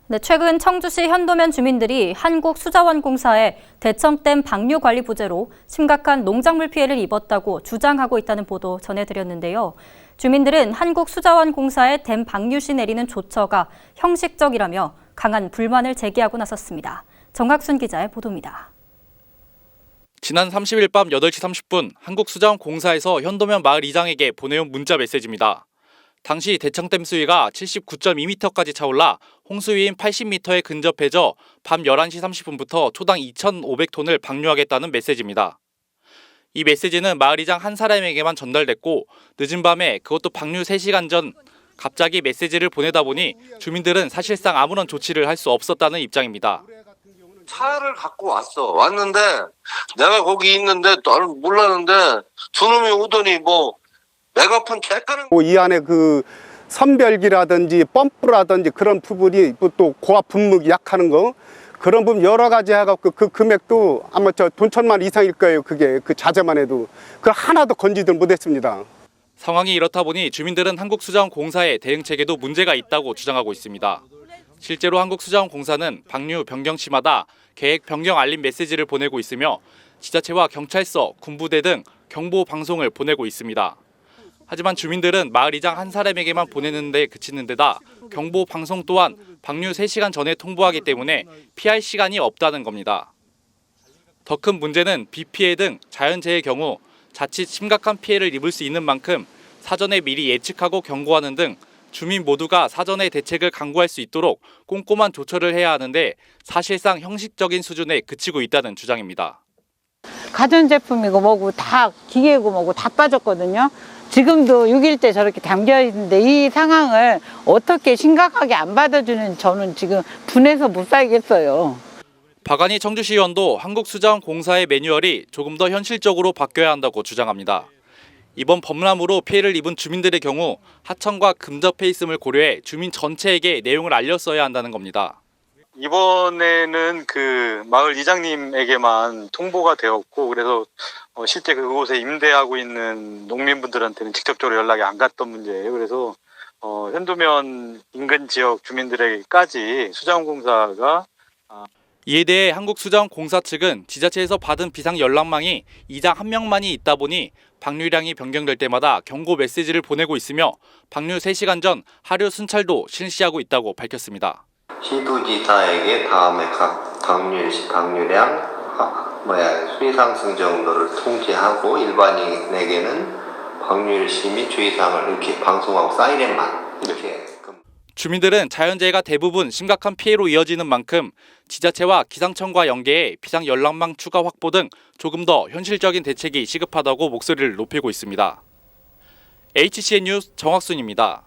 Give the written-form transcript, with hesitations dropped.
네, 최근 청주시 현도면 주민들이 한국수자원공사의 대청댐 방류 관리 부재로 심각한 농작물 피해를 입었다고 주장하고 있다는 보도 전해드렸는데요. 주민들은 한국수자원공사의 댐 방류 시 내리는 조처가 형식적이라며 강한 불만을 제기하고 나섰습니다. 정학순 기자의 보도입니다. 지난 30일 밤 8시 30분 한국수자원공사에서 현도면 마을 이장에게 보내온 문자 메시지입니다. 당시 대청댐 수위가 79.2m까지 차올라 홍수위인 80m에 근접해져 밤 11시 30분부터 초당 2,500톤을 방류하겠다는 메시지입니다. 이 메시지는 마을이장 한 사람에게만 전달됐고 늦은 밤에 그것도 방류 3시간 전 갑자기 메시지를 보내다 보니 주민들은 사실상 아무런 조치를 할 수 없었다는 입장입니다. 차를 갖고 왔는데 내가 거기 있는데 나는 몰랐는데 두 놈이 오더니 메가폰 쬐까는 이 안에 그 선별기라든지 펌프라든지 그런 부분이 또 고압 분무기 약하는 거 그런 부분 여러 가지 해갖고 그 금액도 아마 돈 1,000만 이상일 거예요. 그게 그 자재만 해도 그걸 하나도 건지들 못했습니다. 상황이 이렇다 보니 주민들은 한국수자원공사의 대응 체계도 문제가 있다고 주장하고 있습니다. 실제로 한국수자원공사는 방류 변경 시마다 계획 변경 알림 메시지를 보내고 있으며 지자체와 경찰서, 군부대 등 경보 방송을 보내고 있습니다. 하지만 주민들은 마을이장 한 사람에게만 보내는 데 그치는 데다 경보 방송 또한 방류 3시간 전에 통보하기 때문에 피할 시간이 없다는 겁니다. 더 큰 문제는 비 피해 등 자연재해의 경우 자칫 심각한 피해를 입을 수 있는 만큼 사전에 미리 예측하고 경고하는 등 주민 모두가 사전에 대책을 강구할 수 있도록 꼼꼼한 조처를 해야 하는데 사실상 형식적인 수준에 그치고 있다는 주장입니다. 가전제품이고 뭐고 다 기계고 뭐고 다 빠졌거든요. 지금도 6일 때 저렇게 담겨 있는데 이 상황을 어떻게 심각하게 안 받아주는 저는 지금 분해서 못 살겠어요. 박안희 청주시의원도 한국수자원공사의 매뉴얼이 조금 더 현실적으로 바뀌어야 한다고 주장합니다. 이번 범람으로 피해를 입은 주민들의 경우 하청과 근접해 있음을 고려해 주민 전체에게 내용을 알렸어야 한다는 겁니다. 이번에는 그 마을 이장님에게만 통보가 되었고 그래서 실제 그곳에 임대하고 있는 농민분들한테는 직접적으로 연락이 안 갔던 문제예요. 그래서 현도면 인근 지역 주민들에게까지 수자원공사가 이에 대해 한국수자원공사 측은 지자체에서 받은 비상 연락망이 이장 1명만이 있다 보니 방류량이 변경될 때마다 경고 메시지를 보내고 있으며 방류 3시간 전 하류 순찰도 실시하고 있다고 밝혔습니다. 시도지사에게 다음에 각 방류량 수위 상승 정도를 통지하고 일반인에게는 방류일 시 및 주의사항을 이렇게 방송하고 사이렌만 이렇게. 주민들은 자연재해가 대부분 심각한 피해로 이어지는 만큼 지자체와 기상청과 연계해 비상 연락망 추가 확보 등 조금 더 현실적인 대책이 시급하다고 목소리를 높이고 있습니다. HCN 뉴스 정학순입니다.